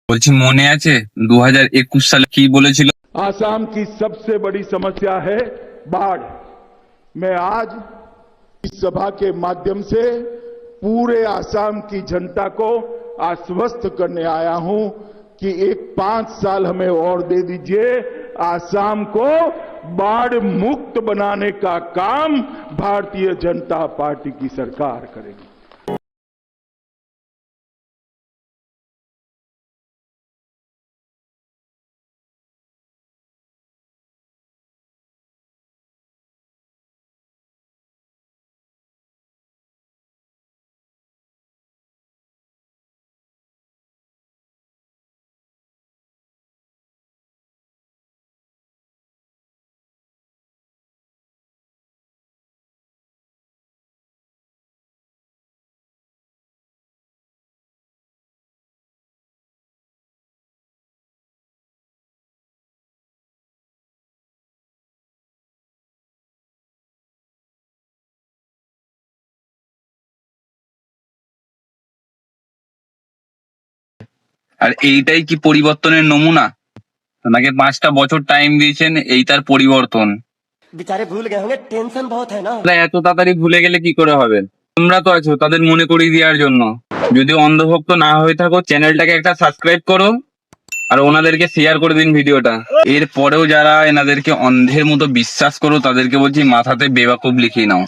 বলছি মনে আছে 2021 সালে কি বলেছিল? आसाम की सबसे बड़ी समस्या है बाढ़। मैं आज इस सभा के माध्यम से पूरे आसाम की जनता को आश्वस्त करने आया हूं कि एक 5 साल हमें और दे दीजिए। आसाम को बाढ़ मुक्त बनाने का काम भारतीय जनता पार्टी की सरकार करेगी। আর এইটাই কি পরিবর্তনের নমুনা? ওনাকে 5টা বছর টাইম দিয়েছেন, এই তার পরিবর্তন। बेचारे भूल गए होंगे, टेंशन बहुत है ना। তারা এত তাড়াতাড়ি ভুলে গেলে কি করে হবে? তোমরা তো আছো তাদের মনে করিয়ে দেওয়ার জন্য। যদি অন্ধভক্ত না হয়ে থাকো, চ্যানেলটাকে একটা সাবস্ক্রাইব করো আর ওনাদেরকে শেয়ার করে দিন ভিডিওটা। এর পরেও যারা এনাদেরকে অন্ধের মতো বিশ্বাস করো, তাদেরকে বলছি মাথাতে বেওয়াকুব লিখিয়ে নাও।